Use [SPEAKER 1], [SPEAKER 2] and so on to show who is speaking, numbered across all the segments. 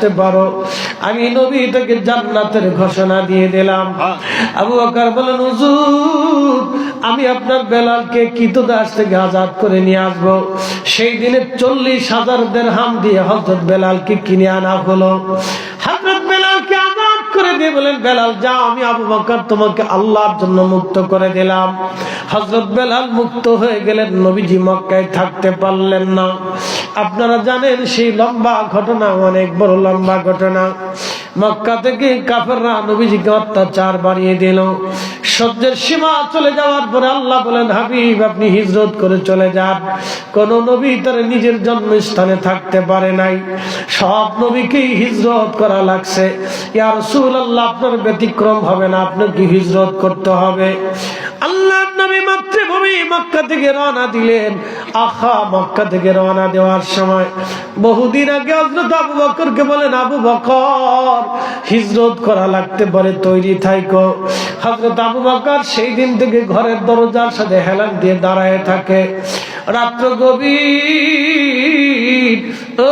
[SPEAKER 1] আসতে পারো, আমি নবী তাকে জান্নাতের ঘোষণা দিয়ে দিলাম। আবু বকর বলেন, হুজুর আমি আপনার বেলালকে কৃতদাস থেকে আজাদ করে নিয়ে আসবো। সেই দিনে 40,000 দিরহাম দিয়ে হযরত বেলালকে কিনে আনা হলো। হযরত বেলালকে আজাদ করে দিয়ে বলেন, বেলাল যাও, আমি আবু বকর তোমাকে আল্লাহর জন্য মুক্ত করে দিলাম। হযরত বেলাল মুক্ত হয়ে গেলেন। নবীজি মক্কায় থাকতে পারলেন না। আপনারা জানেন সেই লম্বা ঘটনা, অনেক বড় লম্বা ঘটনা। মক্কা থেকে কাফেররা নবীজিকে অত্যাচার বাড়িয়ে দিল। সহ্যের সীমা চলে যাওয়ার পরে আল্লাহ বলেন, হাবিব আপনি হিজরত করে চলে যান। কোন নবী তার নিজের জন্মস্থানে থাকতে পারে নাই, সব নবীকেই হিজরত করা লাগছে। ইয়া রাসূলুল্লাহ আপনার ব্যতিক্রম হবে না, আপনাকে হিজরত করতে হবে। আল্লাহ নবী মাতৃভূমি মক্কা থেকে রওনা দিলেন। মক্কা থেকে রওনা দেওয়ার সময় বহুদিন আগে হযরত আবু বকরকে বলেন, আবু বকর হিজরত করা লাগতে পারে, তৈরি থাকো। হযরত আবু বকর সেই দিন থেকে ঘরের দরজার সাথে হেলান দিয়ে দাঁড়ায় থাকে। রাত্র গভীর, ও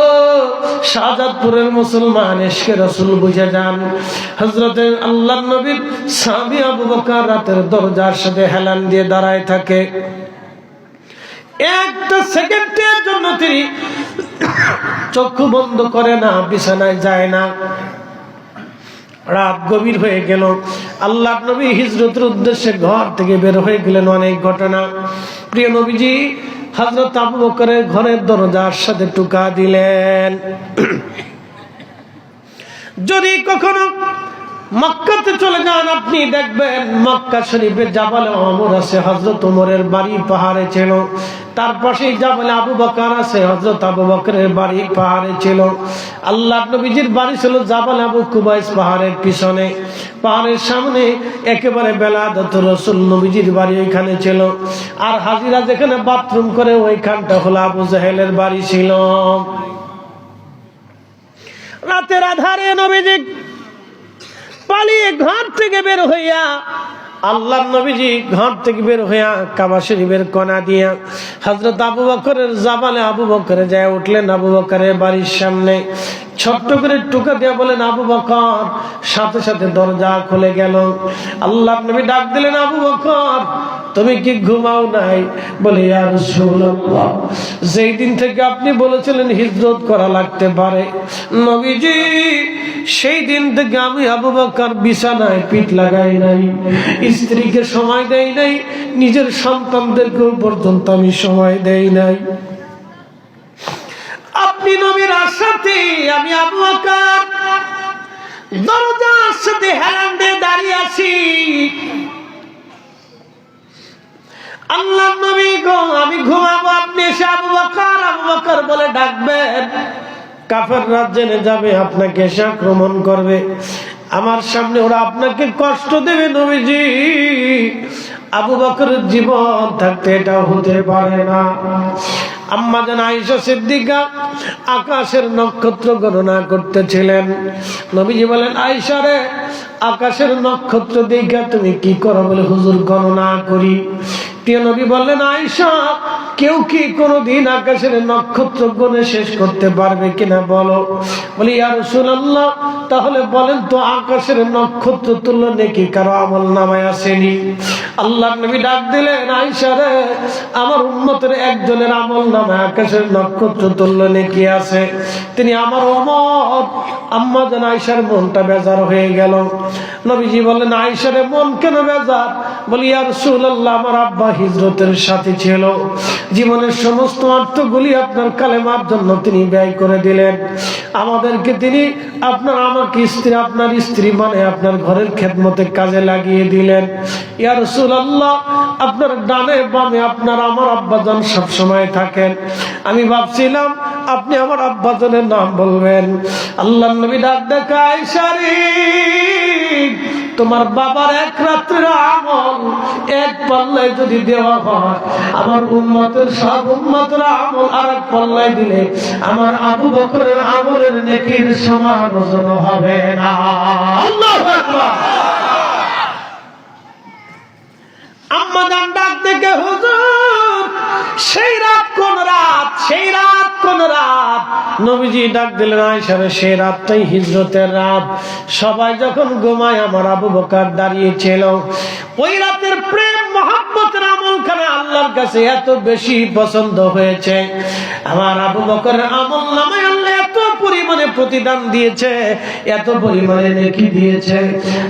[SPEAKER 1] শাহজাদপুরের মুসলমান ইশকে রাসূল বুঝে যান। হযরতে আল্লাহর নবীর সাহাবী আবু বকর রাতের দরজার সাথে হেলান দিয়ে দাঁড়ায় থাকে। একটা সেকেন্ডের জন্য তিনি চক্ষু বন্ধ করে না, বিছানায় যায় না। রাত গভীর হয়ে গেল। আল্লাহর নবী হিজরতের উদ্দেশ্যে ঘর থেকে বের হয়ে গেলেন। অনেক ঘটনা। প্রিয় নবীজি হযরত আবু বকরের ঘরের দরজার সাথে টোকা দিলেন। যদি কখনো মক্কাতে চলে যান, আপনি দেখবেন মক্কা শরীফের জাবালে ওমর আছে, হযরত ওমরের বাড়ি পাহাড়ে ছিল। তার পাশেই জাবালে আবু বকর আছে, হযরত আবু বকরের বাড়ি পাহাড়ে ছিল। আল্লাহর নবীজির বাড়ি ছিল জাবালে আবু কুবাইস পাহাড়ের পিছনে। পাহাড়ের সামনে একেবারে বেলাদতুর রাসূল নবীজির বাড়ি ওইখানে ছিল। আর হাজিরা যেখানে বাথরুম করে ওইখানটা হলো আবু জাহেলের বাড়ি ছিল। রাতের আধারে নবীজি পালিয়ে ঘর থেকে বের হইয়া, আল্লাহর নবীজি ঘর থেকে বের হইয়া কাবা শরীফের কোনা দিয়া হযরত আবু বকরের জাবালে আবু বকরে যায় উঠলেন। আবু বকরের বাড়ির সামনে ছোট্ট করে টোকা দিয়া বলেন, আবু বকর। সাথে সাথে দরজা খুলে গেল। আল্লাহর নবী ডাক দিলেন, আবু বকর তুমি কি ঘুমাও নাই? বলে, ইয়া রাসূলুল্লাহ যেই দিন থেকে আপনি বলেছিলেন হিজরত করা লাগতে পারে নবীজি, সেই দিন থেকে আমি আবু বকর বিছানায় পিঠ লাগাই নাই, স্ত্রীকে সময় দেই নাই, নিজের সন্তানদেরকেও পর্যন্ত আমি সময় দেই নাই। আপনি নবীর আশাতে আমি আবু বকর দরজার সাথে হেলান দিয়ে দাঁড়িয়ে আছি। আল্লাহর নবী গো আমি ঘুমাবো, আপনি এসে আবু বকর বলে ডাকবেন। কাফেররা জেনে যাবে আপনাকে এসে আক্রমণ করবে, আমার সামনে ওরা আপনাকে কষ্ট দেবে। নবীজি আবু বকরের জীবন থাকতে এটাও হতে পারে না। আম্মা জান আয়েশা সিদ্দিকা আকাশের নক্ষত্র গণনা করতেছিলেন। নবীজি বলেন, আয়েশা রে আকাশের নক্ষত্র দেখা তুমি কি করো? বলে, হুজুর গণনা করি। প্রিয় নবী বললেন, আয়েশা কেউ কি কোনদিন আকাশের নক্ষত্র গণে শেষ করতে পারবে কিনা বলো? বলি, ইয়া রাসূলুল্লাহ তাহলে বলেন তো আকাশের নক্ষত্র তুল্য নেকি কারো আমল নামায় আসেনি? আল্লাহর নবী ডাক দিলেন, আয়েশা রে আমার উম্মতের একজনের আমল নামায় আকাশের নক্ষত্র তুল্য নেকি আছে, তিনি আমার উম্মত। আম্মা জান আয়েশার মনটা বেজার হয়ে গেল। নবীজি বললেন, আয়েশা রে মন কেন বেজার? বলি, ইয়া রাসূলুল্লাহ আমার আব্বা হিজরতের সাথী ছিল, জীবনের সমস্ত অর্থগুলি আপনার কালেমার জন্য তিনি ব্যয় করে দিলেন। আমাদেরকে তিনি আমাকে স্ত্রী, আপনার স্ত্রী মানে আপনার ঘরের খেদমতে কাজে লাগিয়ে দিলেন। ইয়া রাসূলুল্লাহ আপনার ডানে বামে আমার আব্বাজান সব সময় থাকেন। আমি ভাবছিলাম আপনি আমার আব্বাজানের নাম বলবেন। আল্লাহর নবী ডাক দেখা, আয়েশা রে তোমার বাবার এক রাত্রের আমল এক পাল্লায় যদি দেওয়া হয়, আমার উম্মতের সব উম্মতের আমল আরেক পাল্লায় দিলে আমার আবু বকরের আমলের নেকির সমান ওজন হবে না। আল্লাহু আকবার। আম্মা জান ডাক দেখে, হুজুর সেই রাত কোন রাত, সেই রাত কোন রাত? নবীজি ডাক দিলেন, আয়েশা রে, সেই রাতটাই হিজরতের রাত। সবাই যখন ঘুমায় আমার আবু বকর দাঁড়িয়েছিল। ওই রাতের প্রেম মহব্বতের আমলখানা আল্লাহর কাছে এত বেশি পছন্দ হয়েছে। আমার আবু বকরের আমল নামায় আল্লাহ এত পরিমাণে প্রতিদান দিয়েছে, এত পরিমাণে নেকি দিয়েছে।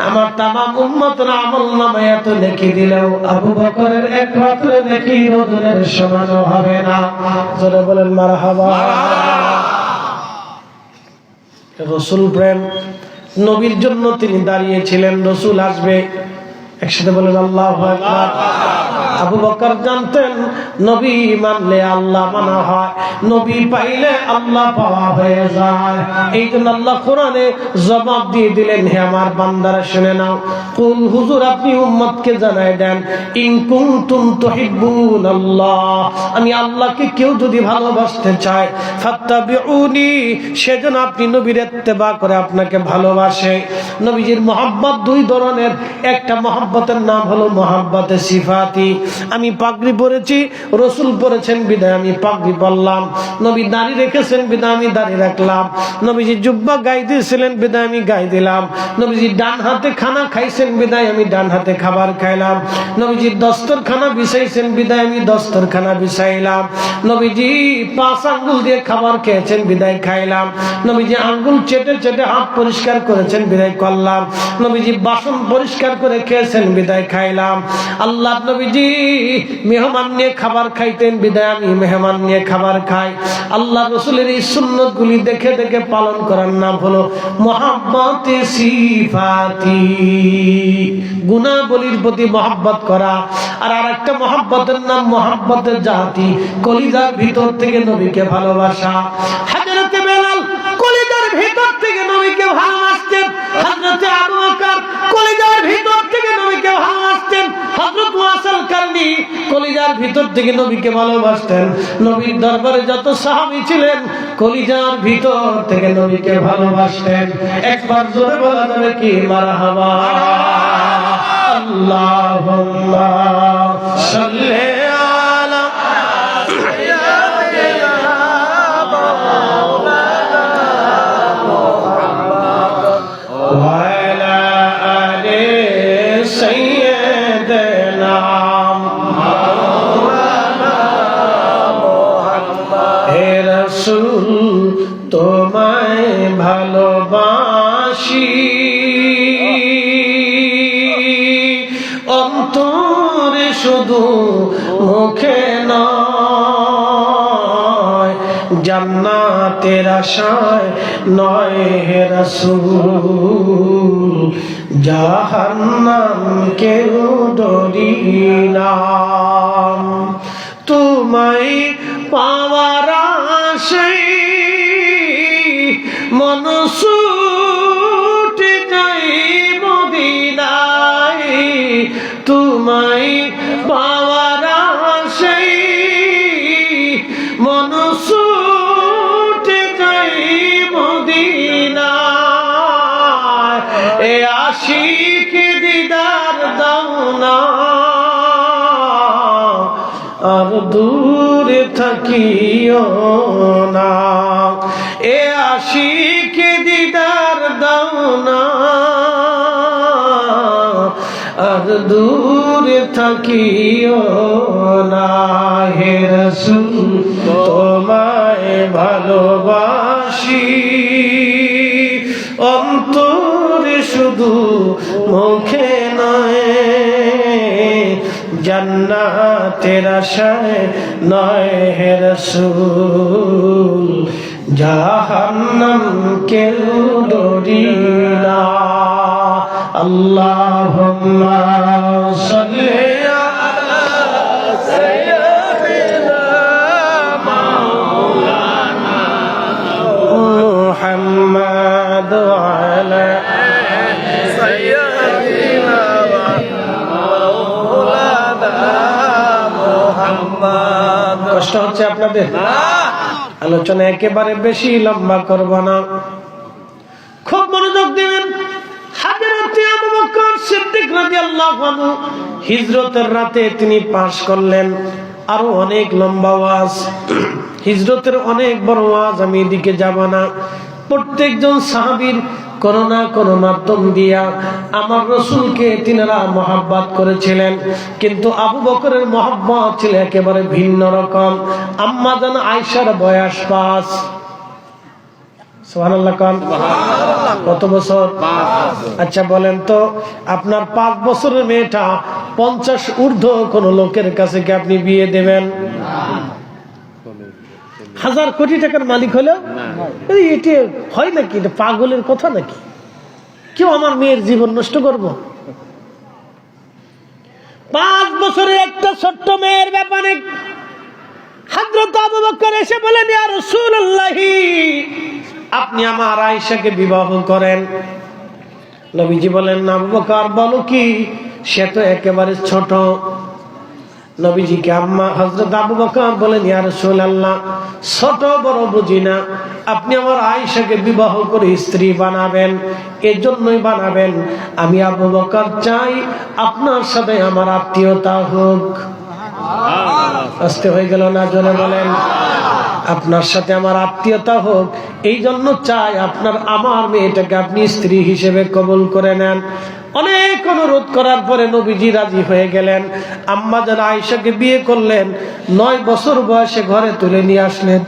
[SPEAKER 1] আমার তামাম উম্মতের আমল নামায় এত নেকি দিলেও আবু বকরের একমাত্র নেকি ওজনের সমান হবে না। জোরে বলেন মারহাবা। রসুল প্রেম, নবীর জন্য তিনি দাঁড়িয়েছিলেন, রসুল আসবে। একসাথে বলেন আল্লাহু আকবার। আবু বকর জানতেন নবী মানলে আল্লাহ মানা হয়, নবী পাইলে আল্লাহ পাওয়া হয়ে যায়। এই জন্য আল্লাহ কোরআনে জবাব দিয়ে দিলেন, হে আমার বান্দারা শুনে নাও, কুল হুজুর আপনি উম্মতকে জানাই দেন, ইন কুনতুম তুহিব্বুনাল্লাহ, আমি আল্লাহকে কেউ যদি ভালোবাসতে চায়, ফাত্তাবিউনি, সেজন্য আপনি নবীর ইত্তেবা করে আপনাকে ভালোবাসে। নবীজির মহব্বত দুই ধরনের, একটা মহব্বতের নাম হলো মহব্বতে সিফাতি। আমি পাগড়ি পরেছি, রসুল পরেছেন বিদায় আমি পাগড়ি পরলাম। নবী দাড়ি রেখেছেন বিদায় আমি দাড়ি রাখলাম। নবীজি জুব্বা গায়ে দিয়েছিলেন বিদায় আমি গায়ে দিলাম। নবীজি ডান হাতে খানা খাইছেন বিদায় আমি ডান হাতে খাবার খাইলাম। নবীজি দস্তরখানা বিছাইছেন বিদায় আমি দস্তরখানা বিছাইলাম। নবীজি 5 আঙ্গুল দিয়ে খাবার খেয়েছেন বিদায় খাইলাম। নবীজি আঙ্গুল চেটে চেটে হাত পরিষ্কার করেছেন বিদায় করলাম। নবীজি বাসন পরিষ্কার করে খেয়েছেন বিদায় খাইলাম। আল্লাহ নবীজি মেহমান নিয়ে খাবার খাইতেন বিদায় আমি মেহমান নিয়ে খাবার খাই। আল্লাহ রসুলের এই সুন্নত গুলি দেখে দেখে পালন করার নাম হলো মহাব্বতে সিফাতি, গুনাহবলীর প্রতি মহব্বত করা। আর আরেকটা মহব্বতের নাম মহব্বতের জাতি, কলিজার ভিতর থেকে নবীকে ভালোবাসা। হযরতে বেলাল কলিজার ভিতর থেকে নবীকে ভালোবাসতেন, হযরতে আবু বকর কলিজার ভিতর থেকে নবীকে ভালোবাসতেন, হযরত ওয়াসিল কারনি কলিজার ভিতর থেকে নবীকে ভালোবাসতেন। নবীর দরবারে যত সাহাবী ছিলেন কলিজার ভিতর থেকে নবীকে ভালোবাসতেন। একবার জোরে বলা যাবে কি মারহাবা। আল্লাহুম্মা সাল্লি আলা সাইয়্যিদিনা মাওলানা মুহাম্মদ ওয়া আলা আলি সাইয়্যিদিনা মাওলানা মুহাম্মদ। হে রাসূল তোমায় ভালোবাসি, অন্তরে শুধু মুখে নয়, জান্নাতের আশায় নয় হে রাসূল, জাহান্নাম কেউ ডরি না। তোমায় পাওয়ার আশায় মন ছুটে যাই মদিনায়, তোমায় পাওয়ার আশায় মন ছুটে যাই মদিনায়। এ আশিক দিদার দাও না, আর দূরে থাকিও না। এ আশিক দিদার দাও না, আর দূরে থাকিও না। হে রাসূল তোমায় ভালোবাসি, অন্তরে শুধু মুখে নয়, জান্নাতের আশায় নয় হে রাসূল, জাহান্নাম কেউ ডরি না। আল্লাহুম্মা সাল্লি আলা সাইয়্যিদিনা মাওলানা মুহাম্মদ ওয়া আলা সাইয়্যিদিনা মাওলানা মুহাম্মদ। কষ্ট হচ্ছে আপনাদের? আলোচনা একেবারে বেশি লম্বা করব না, খুব মনোযোগ দিবেন। হযরত আবু বকর সিদ্দিক রাদিয়াল্লাহু আনহু হিজরতের রাতে তিনি পাশ করলেন। আরো অনেক লম্বা ওয়াজ, হিজরতের অনেক বড় ওয়াজ, আমি এদিকে যাব না। প্রত্যেকজন সাহাবীর কোনো না কোনো মাধ্যম দিয়া আমার রসুলকে তিনারা মহাব্বত করেছিলেন, কিন্তু আবু বকরের মহাব্বত ছিল একেবারে ভিন্ন রকম। আম্মা জান আয়েশার বয়স 5। সুবহানাল্লাহ কোন? কত বছর? আচ্ছা বলেন তো, আপনার 5 বছরের মেয়েটা 50 ঊর্ধ্ব কোন লোকের কাছে কি আপনি বিয়ে দেবেন? 1000 কোটি টাকার মালিক হলো এটি হয় নাকি? এটা পাগলের কথা নাকি? কেউ আমার মেয়ের জীবন নষ্ট করব? 5 বছরের একটা ছোট্ট মেয়ের ব্যাপারে হযরত আবু বকর এসে বলেন, ইয়া রাসূলুল্লাহ, আপনি আমার আয়েশাকে বিবাহ করেন। নবীজি বলেন, আবু বকর বলো কি? সে তো একেবারে ছোট। নবীজিকে আম্মা হযরত আবু বকর বলেন, ইয়া রাসূলুল্লাহ, ছোট বড় বুঝি না, আপনি আমার আয়েশাকে বিবাহ করে স্ত্রী বানাবেন, এজন্যই বানাবেন আমি আবু বকর চাই আপনার সাথে আমার আত্মীয়তা হোক। আস্তে হয়ে গেল না? জোরে বলেন। আপনার সাথে আমার আত্মীয়তা হোক, এই জন্য চাই আপনার আমার মেয়েটাকে আপনি স্ত্রী হিসেবে কবুল করে নেন। অনেক অনুরোধ করার পরে নবীজি রাজি হয়ে গেলেন। আম্মা জান আয়েশাকে বিয়ে করলেন, 9 বছর বয়সে ঘরে তুলে নিয়ে আসলেন।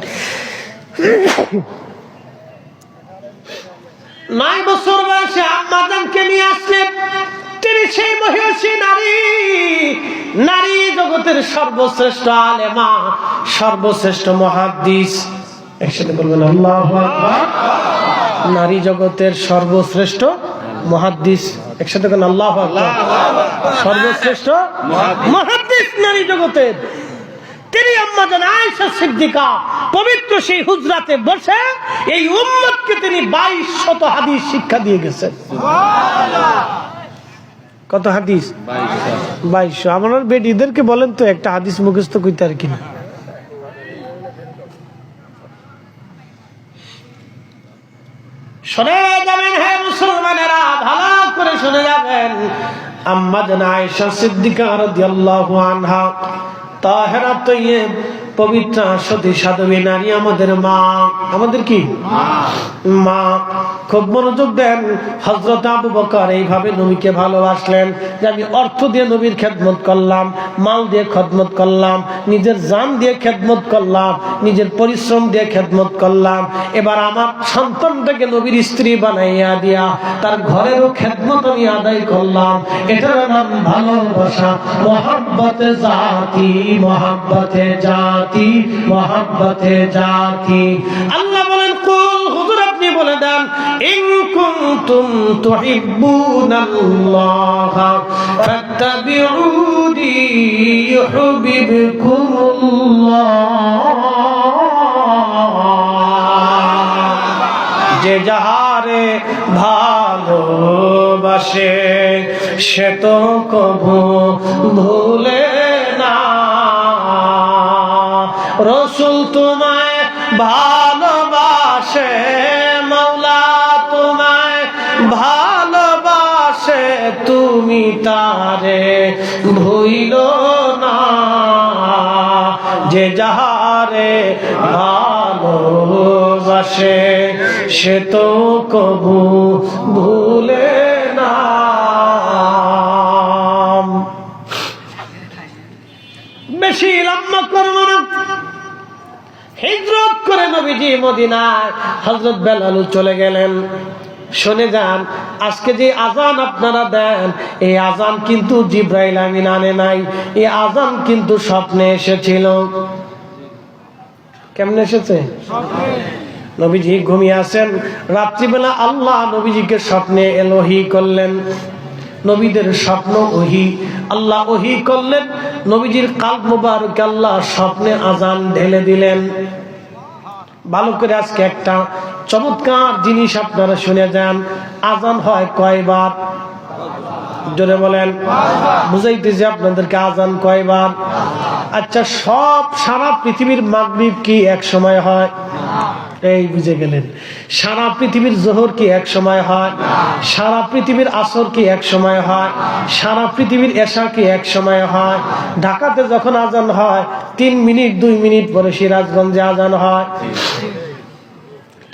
[SPEAKER 1] 9 বছর বয়সে আম্মা জানকে নিয়ে আসলেন। তিনি সেই মহিষী নারী, নারী জগতের সর্বশ্রেষ্ঠ আলেমা, সর্বশ্রেষ্ঠ মুহাদ্দিস। একসাথে বলবেন আল্লাহু আকবার। নারী জগতের সর্বশ্রেষ্ঠ মুহাদ্দিস, একসাথে বলেন আল্লাহু আকবার। সর্বশ্রেষ্ঠ মুহাদ্দিস নারী জগতের তিনি আম্মা জান আয়েশা সিদ্দিকা পবিত্র সেই হুজরাতে বসে এই উম্মতকে তিনি 2200 হাদিস শিক্ষা দিয়ে গেছেন। সুবহানাল্লাহ। কত হাদিস? 2200। আমার বেটিদেরকে বলেন তো একটা হাদিস মুখস্থ কইতে আর কিনা। শুনে যাবেন হে মুসলমানেরা, ভালো করে শুনে যাবেন। আম্মা জান আয়েশা সিদ্দিকা রাদিয়াল্লাহু আনহা তাহেরা তৈয়ব পবিত্র সতী সাধবী নারী, আমাদের মা। আমাদের কি মা? খুব মনোযোগ দেন। হযরত আবু বকর এইভাবে নবীকে ভালোবাসলেন যে আমি অর্থ দিয়ে নবীর খেদমত করলাম, মাল দিয়ে খেদমত করলাম, নিজের জান দিয়ে খেদমত করলাম, নিজের পরিশ্রম দিয়ে খেদমত করলাম। এবার আমার সন্তানটাকে নবীর স্ত্রী বানাইয়া দিয়া তার ঘরেরও খেদমত আমি আদায় করলাম। এটার নাম ভালোবাসা, মোহাব্বতে জাতি, মোহাব্বতে জাতি, মোহাব্বতে জাতি। আল্লাহ বলেন, কুল, হুজুর আপনি বলে দেন, ইন কুনতুম তুহিব্বুনাল্লাহ ফাত্তাবিউনি ইউহিব্বুকুমুল্লাহ। যে যাহারে ভালোবাসে সে তো কভু ভুলে না। রসুল তোমায় ভালোবাসে, মওলা তোমায় ভালোবাসে, তুমি তারে ভুইলো না। যে যাহারে ভালোবাসে সে তো কভু ভুলে না। বেশি লম্বা করব না। হিজরত করে নবীজি মদিনায় হযরত বেলাল চলে গেলেন। শুনে যান, আজকে যে আজান আপনারা দেন, এই আজান কিন্তু জিবরাইল আমিন আনে নাই, এই আজান কিন্তু স্বপ্নে এসেছিল। কেমনে এসেছে? নবীজি ঘুমিয়ে আছেন, রাত্রিবেলা আল্লাহ নবীজিকে স্বপ্নে এলোহি করলেন। নবীদের স্বপ্ন ওহী, আল্লাহ ওহী করলেন। নবীজির কালব মুবারক আল্লাহ স্বপ্নে আজান ঢেলে দিলেন। ভালো করে আজকে একটা চমৎকার জিনিস আপনারা শুনে যান। আজান হয় কয়বার? জোরে বলেন। বুঝাইতেছি আপনাদেরকে, আজান কয়বার? আচ্ছা, সব সারা পৃথিবীর মাগরিব কি এক সময় হয়? এই বুঝে গেলেন। সারা পৃথিবীর জোহর কি এক সময় হয়? সারা পৃথিবীর আসর কি এক সময় হয়? সারা পৃথিবীর এশা কি এক সময় হয়? ঢাকাতে যখন আজান হয় 3 মিনিট 2 মিনিট পরে সিরাজগঞ্জে আজান হয়,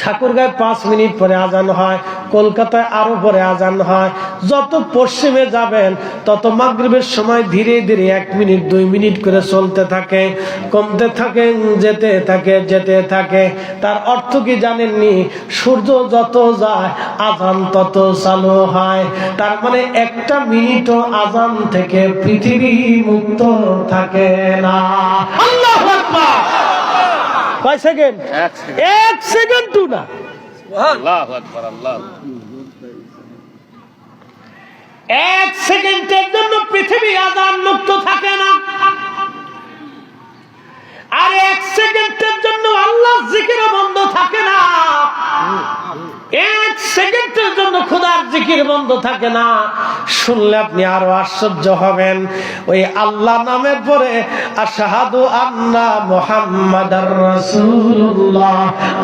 [SPEAKER 1] ঠাকুরগাঁয় 5 মিনিট পরে আজান হয়, কলকাতায় আরো পরে আজান হয়। যত পশ্চিমে যাবেন তত মাগরিবের সময় ধীরে ধীরে 1 মিনিট 2 মিনিট করে চলতে থাকে, কমতে থাকে, যেতে থাকে, যেতে থাকে। তার অর্থ কি জানেননি? সূর্য যত যায় আজান তত চালু হয়। তার মানে 1টা মিনিটও আজান থেকে পৃথিবী মুক্ত থাকে না। আল্লাহু আকবার। কয় সেকেন্ড? 1 সেকেন্ড টু না।
[SPEAKER 2] আল্লাহু আকবার। আল্লাহ
[SPEAKER 1] 1 সেকেন্ডের জন্য পৃথিবী আজান মুক্ত থাকে না। আর 1 সেকেন্ডের জন্য আল্লাহ জিকির বন্ধ থাকে না। 1 সেকেন্ডের জন্য খোদার জিকির বন্ধ থাকে না। শুনলে আপনি আরো আশ্চর্য হবেন। ওই আল্লাহ নামের পরে আশহাদু আন্না মুহাম্মাদার রাসূলুল্লাহ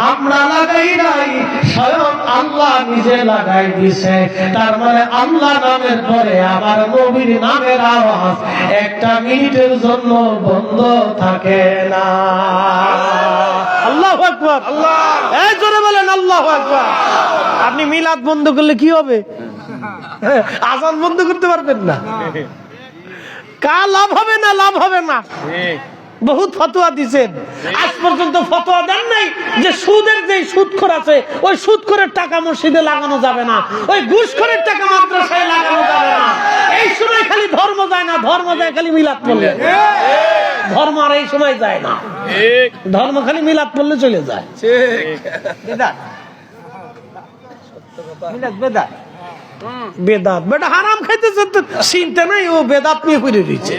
[SPEAKER 1] আমরা লাগাই নাই, স্বয়ং আল্লাহ নিজে লাগাই দিয়েছে। তার মানে আল্লাহ নামের পরে আমার নবীর নামের আওয়াজ 1টা মিনিটের জন্য বন্ধ থাকে না। আল্লাহু আকবার। এই জোরে বলেন আল্লাহু আকবার। আপনি মিলাদ বন্ধ করলে কি হবে? আজান বন্ধ করতে পারবেন না। লাভ হবে না, লাভ হবে না। বহুত ফতোয়া দিছেন, আজ পর্যন্ত ফতোয়া দেন নাই যে সুদের যে সুদখোর আছে ওই সুদখোরের টাকা মসজিদে লাগানো যাবে না, ওই ঘুষখোরের টাকা মাদ্রাসায় লাগানো যাবে না। এই সময় খালি ধর্ম যায় না, ধর্ম যায় খালি মিলাদ পড়লে। ধর্ম আর এই সময় যায় না, ধর্ম খালি মিলাদ পড়লে চলে যায়। বেদাত বেটা হারাম খাইতেছে তো চিন্তা নাই, ও বেদাত নিয়ে করে দিচ্ছে।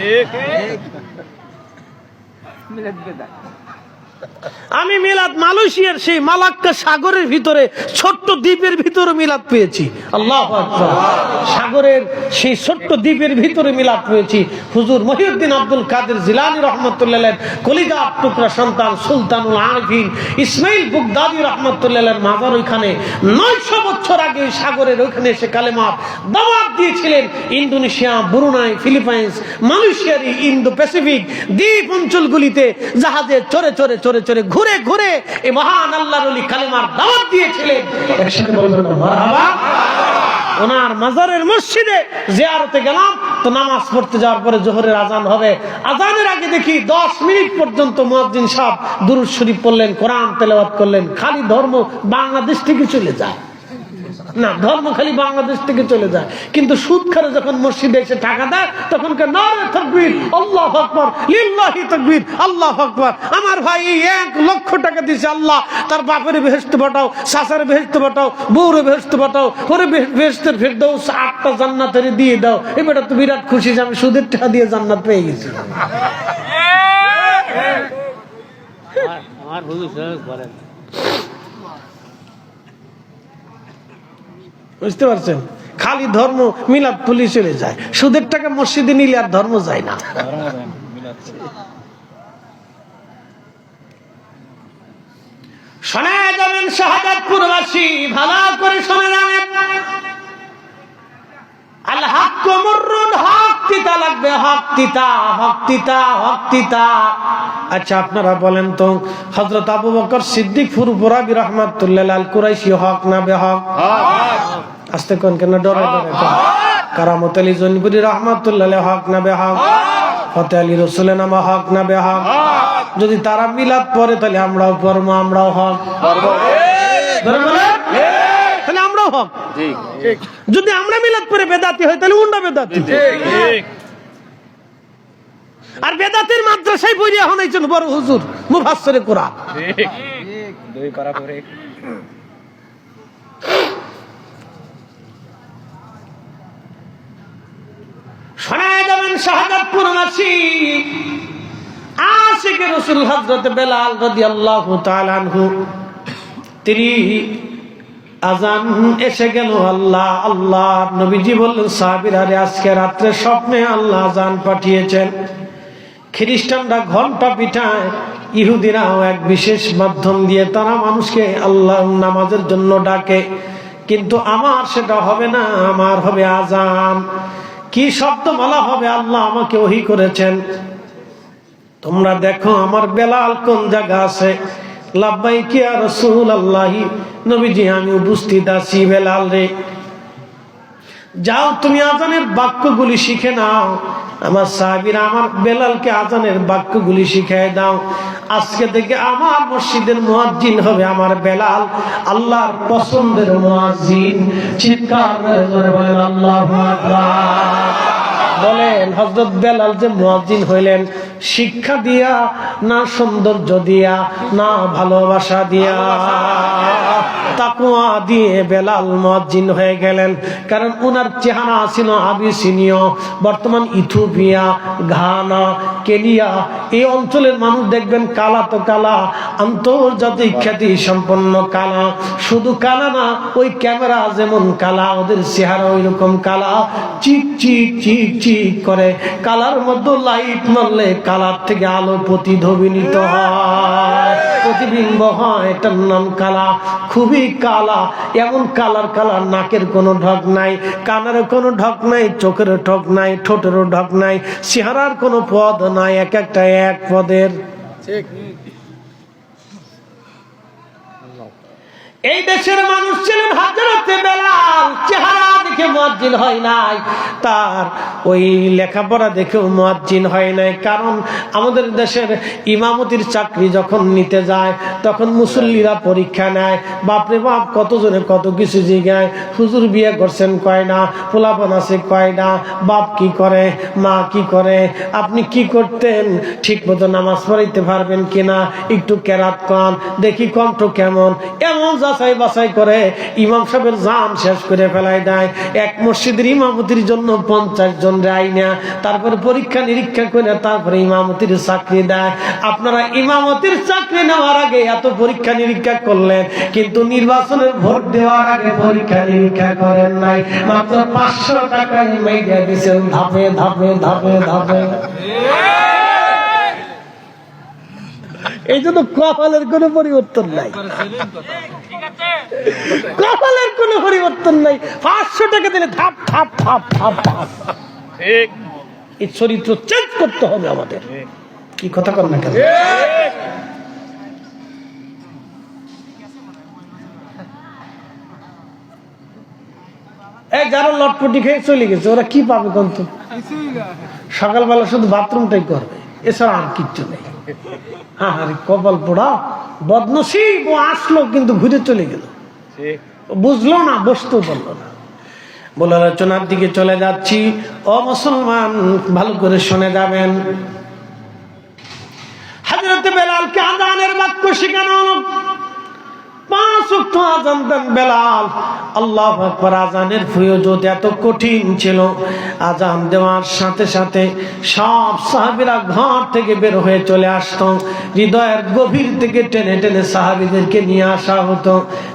[SPEAKER 1] আমি মিলাদ মালয়েশিয়ার সেই মালাক্কা সাগরের ভিতরে ছোট্ট দ্বীপের ভিতরে মিলাদ পেয়েছি। আল্লাহু আকবার। সাগরের সেই ছোট্ট দ্বীপের ভিতরে মিলাদ পেয়েছি। হুজুর মহিউদ্দিন আব্দুল কাদের জিলানী রাহমাতুল্লাহ আলাইহির কলিজার টুকরা সন্তান সুলতানুল আরিফিন ইসমাইল বুগদাদি রাহমাতুল্লাহ আলাইহির মাজার ওইখানে 900 বছর আগে সাগরের ওইখানে এসে কালেমার দাওয়াত দিয়েছিলেন। ইন্দোনেশিয়া, ব্রুনাই, ফিলিপাইন্স, মালয়েশিয়ার ইন্দো প্যাসিফিক দ্বীপ অঞ্চলগুলিতে জাহাজে চড়ে চড়ে চড়ে চড়ে ঘুরে ঘুরে এই মহান আল্লাহর ওলি কালেমার দাওয়াত দিয়েছিলেন। একসাথে বলবেন না মারহাবা। ওনার মাজারের মসজিদে জিয়ারতে গেলাম, তো নামাজ পড়তে যাওয়ার পরে জোহরের আজান হবে। আজানের আগে দেখি 10 মিনিট পর্যন্ত মুয়াজ্জিন সাহেব দুরূদ শরীফ পড়লেন, কোরআন তেলাওয়াত করলেন। খালি ধর্ম বাংলাদেশ থেকে চলে যায় না, ধর্ম খালি বাংলাদেশ থেকে চলে যায়। কিন্তু সুদ খারে যখন মসজিদে এসে টাকা দেয় তখন নারে তাকবীর, আল্লাহু আকবার, লিল্লাহি তাকবীর, আল্লাহু আকবার। আমার ভাই 1 লক্ষ টাকা দিয়েছে, আল্লাহ তার বাপের বেহেশতে পাঠাও, চাচার বেহেশতে পাঠাও, বউরে বেহেশতে পাঠাও, ওরে বেহেশতের ফেরদাউস 8টা জান্নাতের দিয়ে দাও। এবারে তো বিরাট খুশি যে আমি সুদের টাকা দিয়ে জান্নাত পেয়ে গেছি। আমার হুজুর সাহেব বলেন, বুঝতে পারছেন? খালি ধর্ম মিলাদ পুলিশ চলে যায়, সুদের টাকা মসজিদে নিলে আর ধর্ম যায় না। শোনা যাবেন শাহাদাতপুরবাসী, ভালো করে শুনে যাবেন। আল হক মুররুন, হক তিতা লাগবে, হক তিতা, হক তিতা, হক তিতা। আচ্ছা আপনারা বলেন তো, হযরত আবু বকর সিদ্দিক ফুরফুরাবি রাহমাতুল্লাহ আল কুরাইশি হক না বেহক? আস্তে কোন কেন ডরে ডরে কারামত আলী জনপুরি রাহমাতুল্লাহ হক না বেহক? ফতে আলী রসুলের নামা হক না বেহক? যদি তারা মিলাদ পড়ে তাহলে আমরাও পড়বো, আমরাও হক তাহলে আমরাও হক। যদি আমরা মিলাদ পড়ে বেদাতি হয় তাহলে উন্ডা বেদাতি। আর বেদাতের মাদ্রাসায় পড়ে এখন একজন বড় হুজুর মুফাসসিরে কোরআন। দুই পারা পড়ে শোনা যাবেন শাহাদাতপুরবাসী আশিকে রাসূল হযরত বেলাল রাদিয়াল্লাহু তাআলা আনহু, তিনি আজান এসে গেল, আল্লাহ আল্লাহ। নবীজি বললেন সাহাবীরা, আজকে রাত্রে স্বপ্নে আল্লাহ আজান পাঠিয়েছেন। খ্রিস্টানরা ঘন্টা পিটায়, ইহুদিরাও এক বিশেষ মাধ্যম দিয়ে তারা মানুষকে আল্লাহ নামাজের জন্য ডাকে। কিন্তু আমার সেটা হবে না, আমার হবে আজান। কি শব্দ বলা হবে? আল্লাহ আমাকে ওহী করেছেন, তোমরা দেখো আমার বেলাল কোন জায়গা আছে। লাব্বাইক ইয়া রাসূলুল্লাহ, নবীজি আমি উপস্থিত আছি। বেলাল রে, যাও তুমি আজানের বাক্যগুলি শিখে নাও। আমার সাহাবীরা আমার বেলালকে আজানের বাক্যগুলি শিখিয়ে দাও। আজকে থেকে আমার মসজিদের মুয়াজ্জিন হবে আমার বেলাল, আল্লাহর পছন্দের মুয়াজ্জিন। চিৎকার করে বলেন আল্লাহু আকবার। বলেন হযরত বেলাল যে মুয়াজ্জিন হইলেন শিক্ষা দিয়া না সৌন্দর্য দিয়া না ভালোবাসা দিয়া, তাকওয়া দিয়ে বেলাল মুয়াজ্জিন হয়ে গেলেন। কারণ ওনার চেহারা ছিল আবিসিনীয়। বর্তমান ইথিওপিয়া, ঘানা, কেনিয়া এই অঞ্চলের মানুষ দেখবেন কালা তো কালা, আন্তর্জাতিক খ্যাতি সম্পন্ন কালা। শুধু কালা না, ওই ক্যামেরা যেমন কালা, ওদের চেহারা ওই রকম কালা, চিক চিক চিক চিক করে। কালার মধ্যে লাইট মারলে কালার থেকে আলো প্রতিধ্বনিত হয়, প্রতিবিম্ব হয়, এটার নাম কালা। খুবই কালা, এমন কালার কালার। নাকের কোনো ঢক নাই, কানের কোনো ঢক নাই, চোখের ঢক নাই, ঠোঁটেরও ঢক নাই, চেহারার কোনো পদ নাই, এক একটা এক পদের। এই দেশের মানুষ ছিলেন হযরত বেলাল, চেহারা দেখে মুয়াজ্জিন হয় নাই, তার ওই লেখাপড়া দেখেও মুয়াজ্জিন হয় নাই। কারণ আমাদের দেশের ইমামতির চাকরি যখন নিতে যায় তখন মুসল্লিরা পরীক্ষা নেয়। বাপরে বাপ, কতজনে কত কিছু জিগায়। হুজুর বিয়ে করছেন কয়না, পোলাপান আছে কয়না, বাপ কি করে, মা কি করে, আপনি কি করতেন, ঠিক মতো নামাজ পড়াইতে পারবেন কিনা, একটু কেরাত কন দেখি, কণ্ঠ কেমন, এমন যাচাই বাছাই করে ইমাম সাহেবের জান শেষ করে ফেলাই দেয়। এক মসজিদের ইমামতির জন্য 50 জন রায় না, তারপরে পরীক্ষা নিরীক্ষা করে তারপরে ইমামতির চাকরি দেয়। আপনারা ইমামতির চাকরি নেওয়ার আগে এত পরীক্ষা নিরীক্ষা করলেন, কিন্তু নির্বাচনের ভোট দেওয়ার আগে পরীক্ষা নিরীক্ষা করেন নাই। মাত্র 500 টাকায় মেয়ে দিয়েছেন ধাপে ধাপে ধাপে ধাপে। এই জন্য কপালের কোনো পরিবর্তন নাই, কপালের কোনো পরিবর্তন নাই। 500 টাকা দিলে ধাপ ধাপ ধাপ ধাপ ধাপ। এই চরিত্র চেঞ্জ করতে হবে আমাদের। কি কথা কর না কেন? যারা লটপটি খেয়ে চলে গেছে ওরা কি পাবে কিন্তু? সকালবেলা শুধু বাথরুমটাই করবে, এছাড়া আর কিচ্ছু নেই। আরে কপাল পোড়া, বদনসিব, ও আসলো কিন্তু ঘুরে চলে গেল, বুঝলো না, বসতেও পারলো না। বলে আলোচনার দিকে চলে যাচ্ছি। ও মুসলমান, ভালো করে শুনে যাবেন। হযরত বেলালকে আযানের বাক্য শেখানো হলো। 5 ওয়াক্ত আযান দেন বেলাল। আল্লাহু আকবার। আযানের ফজিলত এত কঠিন ছিল, আযান দেওয়ার সাথে সাথে সব সাহাবীরা ঘর থেকে বের হয়ে চলে আসতো। হৃদয়ের গভীর থেকে টেনে টেনে সাহাবীদেরকে নিয়ে আসা হতো।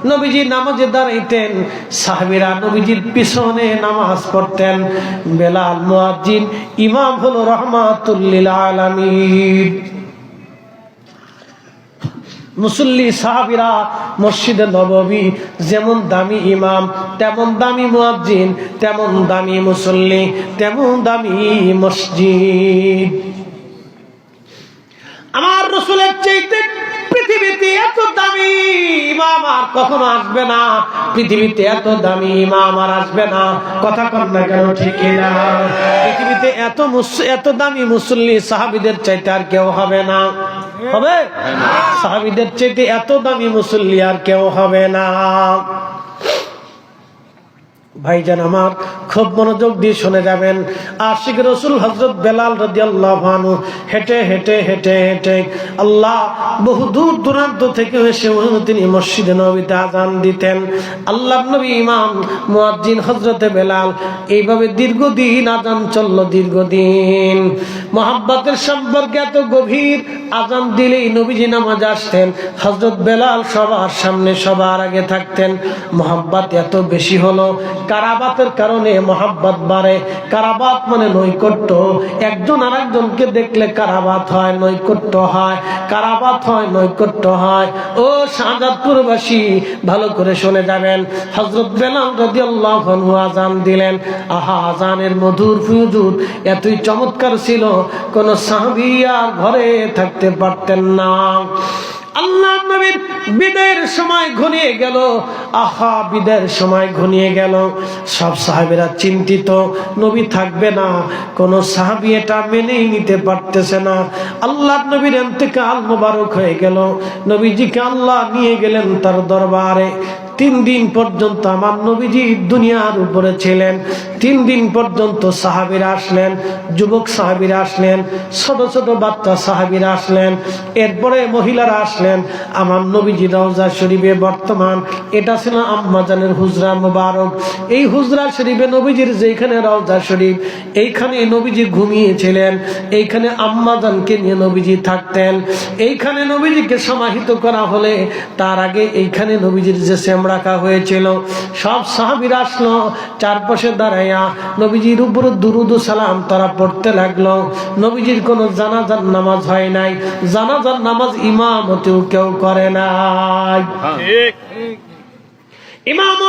[SPEAKER 1] নবীজি নামাজে দাঁড়াইতেন, সাহাবীরা নবীজির পিছনে নামাজ পড়তেন। বেলাল মুয়াজ্জিন, ইমাম হলো রাহমাতুল লিল আলামিন। মুসল্লি সাহাবীরা মসজিদে নববী, যেমন দামি ইমাম তেমন দামি মুয়াজ্জিন, তেমন দামি মুসল্লি তেমন দামি মসজিদ। আমার রাসূলের চাইতে পৃথিবীতে এত দামি ইমাম আর কখনো আসবে না, পৃথিবীতে এত দামি ইমাম আর আসবে না। কথা কর না কেন? ঠিক না? পৃথিবীতে এত দামি মুসল্লি সাহাবীদের চাইতে আর কেউ হবে না। হবে? সাহাবীদের চাইতে এত দামি মুসল্লি আর কেউ হবে না। ভাইজান আমার, খুব মনোযোগ দিয়ে শুনে যাবেন। আশিক রাসূল হযরত বেলাল রাদিয়াল্লাহু আনহু হেঁটে হেঁটে হেঁটে হেঁটে আল্লাহ বহু দূর দূরান্ত থেকে এসে তিনি মসজিদে নববীতে আযান দিতেন। আল্লাহর নবী ইমাম মুয়াজ্জিন হযরতে বেলাল, এইভাবে দীর্ঘদিন আযান চলল, দীর্ঘদিন। মহব্বতের সম্পর্কে এত গভীর, আযান দিলেই নবীজি নামাজে আসতেন। হযরত বেলাল সবার সামনে সবার আগে থাকতেন। মহব্বত এত বেশি হলো, কারাবাতের কারণে মহাব্বত বাড়ে। কারাবাত মানে নৈকট্য, একজন আরেকজনকে দেখলে কারাবাত হয়, নৈকট্য হয়, কারাবাত হয়, নৈকট্য হয়। ও শাহজাদপুরবাসী ভালো করে শুনে যাবেন, হযরত বেলাল রাদিয়াল্লাহু আনহু আযান দিলেন। আহা, আযানের মধুর ফুয়ুজুদ এতই চমৎকার ছিল, কোন সাহাবী আর ঘরে থাকতে পারতেন না। আল্লাহ নবীর বিদায়ের সময় ঘনিয়ে গেল। আহা, বিদায়ের সময় ঘনিয়ে গেল, সব সাহাবীরা চিন্তিত, নবী থাকবে না। কোন সাহাবী এটা মেনেই নিতে পারতেছে না। আল্লাহ নবীর ইন্তেকাল মোবারক হয়ে গেল। নবীজিকে আল্লাহ নিয়ে গেলেন তার দরবারে। 3 দিন পর্যন্ত আমার নবীজি দুনিয়ার উপরে ছিলেন। 3 দিন পর্যন্ত সাহাবীরা আসলেন, যুবক সাহাবীরা আসলেন, ছোট ছোট বাচ্চা সাহাবীরা আসলেন, এরপরে মহিলারা আসলেন। আমার নবীজি রওজা শরীফে, বর্তমান এটা ছিল আম্মা জানের হুজরা মুবারক। এই হুজরা শরীফে নবীজির যেখানে রওজা শরীফ, এইখানে নবীজি ঘুমিয়েছিলেন, এইখানে আম্মা জানকে নিয়ে নবীজি থাকতেন। এইখানে নবীজিকে সমাহিত করা হলে তার আগে এইখানে নবীজির যে রাখা হয়েছিল, সব সাহাবীরা আসলো, চারপাশে দাঁড়াইয়া নবীজির উপর দুরুদ ও সালাম তারা পড়তে লাগলো। নবীজির কোনো জানাজার নামাজ হয় নাই, জানাজার নামাজ ইমামতিও কেউ করে নাই। ইমাম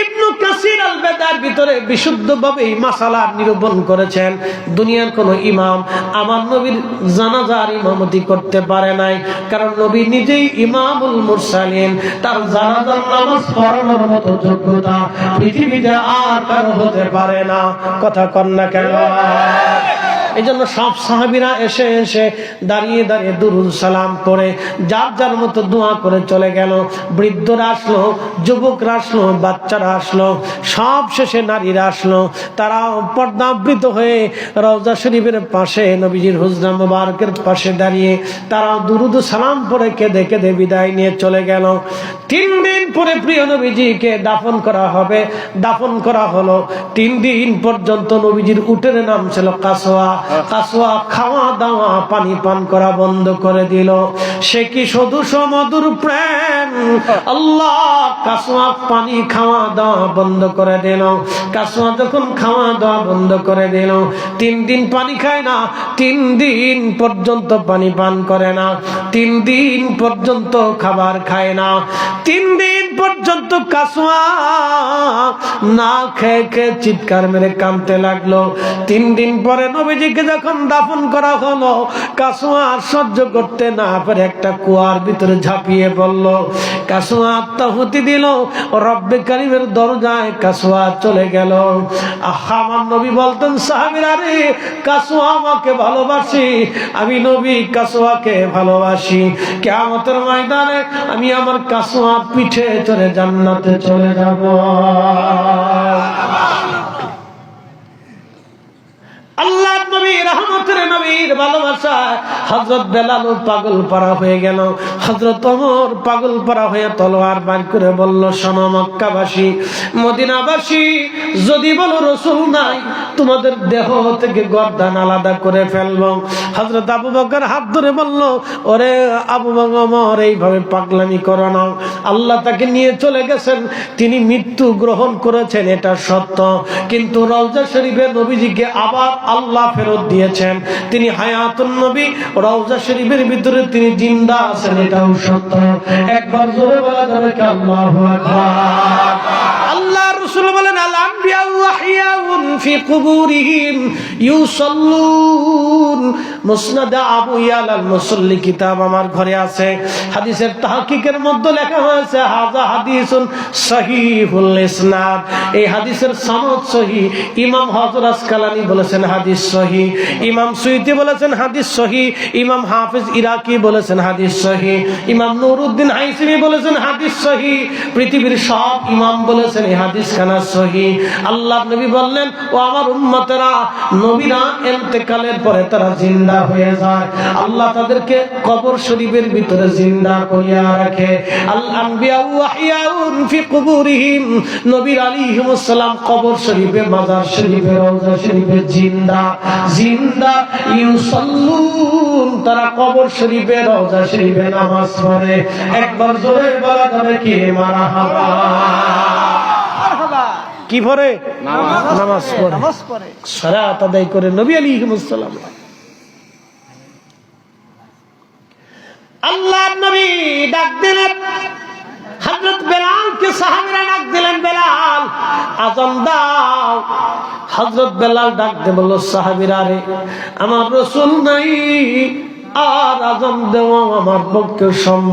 [SPEAKER 1] ইবনে কাসির আল বেদার ভিতরে বিশুদ্ধভাবে এই মাসালা নিরূপণ করেছেন। দুনিয়ার কোন ইমাম আমার নবীর জানাজার ইমামতি করতে পারে নাই, কারণ নবী নিজেই ইমামুল মুরসালিন। তার জানাজার নামাজ পড়ানোর মতো যোগ্যতা পৃথিবীতে আর কারো হতে পারে না। কথা কন না কেন? এই জন্য সব সাহাবীরা এসে এসে দাঁড়িয়ে দাঁড়িয়ে দুরুদ সালাম করে যার যার মতো দোয়া করে চলে গেল। বৃদ্ধরা আসলো, যুবকরা আসলো, বাচ্চারা আসলো, সব শেষে নারীরা আসলো। তারা পর্দাবৃত হয়ে রওজা শরীফের পাশে, নবীজির হুজরা মুবারকের পাশে দাঁড়িয়ে তারা দুরুদ সালাম পরে কেঁদে কেঁদে বিদায় নিয়ে চলে গেল। 3 দিন পরে প্রিয় নবীজিকে দাফন করা হবে। দাফন করা হলো। 3 দিন পর্যন্ত নবীজির উটের নাম ছিল কাসওয়া। কাসওয়া খাওয়া দাওয়া পানি পান করা বন্ধ করে দিল। সে কি সদুষ মধুর প্রেম! আল্লাহ কাসওয়া পানি খাওয়া দাওয়া বন্ধ করে দিল। কাসওয়া যখন খাওয়া দাওয়া বন্ধ করে দিল, 3 দিন পানি খায় না, 3 দিন পর্যন্ত পানি পান করে না, 3 দিন পর্যন্ত খাবার খায় না, 3 দিন পর্যন্ত কাসওয়া না খেয়ে খেয়ে চিৎকার মেরে কাঁদতে লাগলো। 3 দিন পরে নবীজিকে যখন দাফন করা হলো, কাসওয়া সহ্য করতে না পারে একটা কুয়ার ভিতরে ঝাঁপিয়ে পড়ল। কাসওয়া আত্মাহুতি দিল। রব্বে কারীমের দরজায় কাসওয়া চলে গেল। আমার নবী বলতেন, সাহাবীরা রে, কাসওয়া আমাকে ভালোবাসি, আমি নবী কাসওয়াকে ভালোবাসি। কিয়ামতের ময়দানে আমি আমার কাসওয়া পিঠে চড়ে জান্নাতে চলে যাব। আল্লাহ নবী রহমতের নবীর ভালোবাসা হযরত বেলাল পাগল পারা হয়ে গেল। হযরত ওমর পাগল পারা হয়ে তলোয়ার বার করে বলল, শোনো মক্কাবাসী, মদিনাবাসী, যদি বলো রাসূল নাই, তোমাদের দেহ থেকে গর্দান আলাদা করে ফেলবো। হযরত আবু বকর হাত ধরে বলল, ওরে আবু বকর, ওমর এইভাবে পাগলামি করো না। আল্লাহ তাকে নিয়ে চলে গেছেন, তিনি মৃত্যু গ্রহণ করেছেন, এটা সত্য, কিন্তু রওজা শরীফে নবীজিকে আবার আল্লাহ ফেরত দিয়েছেন। তিনি হায়াতুন নবী, রওজা শরীফের ভিতরে তিনি জিন্দা আছেন, এটাও সত্য। একবার জোরে বলা যাবে কি আল্লাহু আকবার? আল্লাহ রাসূল বলেন, আল আম্বিয়া ওয়াহিয়াউন ফি কুবুরিহিম ইউসাল্লুন। মুসনাদ আবু ইয়াল আল মুসাল্লি কিতাব আমার ঘরে আছে। হাদিসের তাহকিকের মধ্যে লেখা হয়েছে, হাযা হাদিসুন সহিহুল ইসনাদ। এই হাদিসের সনদ সহিহ। ইমাম হযরত আসকালানি বলেছেন হাদিস সহিহ, ইমাম সুয়ুতি বলেছেন হাদিস সহিহ, ইমাম হাফিজ ইরাকি বলেছেন হাদিস সহিহ, ইমাম নুরউদ্দিন আইসিমি বলেছেন হাদিস সহিহ। পৃথিবীর সব ইমাম বলেছেন এই হাদিস খানা সহিহ। আল্লাহর নবী বললেন, ও আমার উম্মতেরা, নবীরা ইন্তেকালের পরে তারা জিন্দা হয়ে যায়, আল্লাহ তাদেরকে কবর শরীফের ভিতরে জিন্দা করিয়া রাখে। আল আম্বিয়া ওয়াহিয়াউন ফি কুবুরিহিম, নবীর আলাইহিমুস সালাম কবর শরীফে, মাজার শরীফে, রওজা শরীফে জিন্দা জিন্দা। ইউসাল্লুন, তারা কবর শরীফে, রওজা শরীফে নামাজ পড়ে। একবার জোরে বলা যাবে কি মারহাবা? কি পড়ে? নামাজ পড়ে,
[SPEAKER 3] নামাজ পড়ে।
[SPEAKER 1] সালাত আদায় করে। নবী আলাইহিস সালাম আল্লাহর নবী ডাক দিলেন, হযরত বেলালকে সাহাবীরা ডাক দিলেন, বেলাল আযান দাও। হযরত বেলাল ডাক দিয়ে বলল, সাহাবীরা রে, আমার রাসূল নাই, আর আযান দেওয়া আমার পক্ষে সম্ভব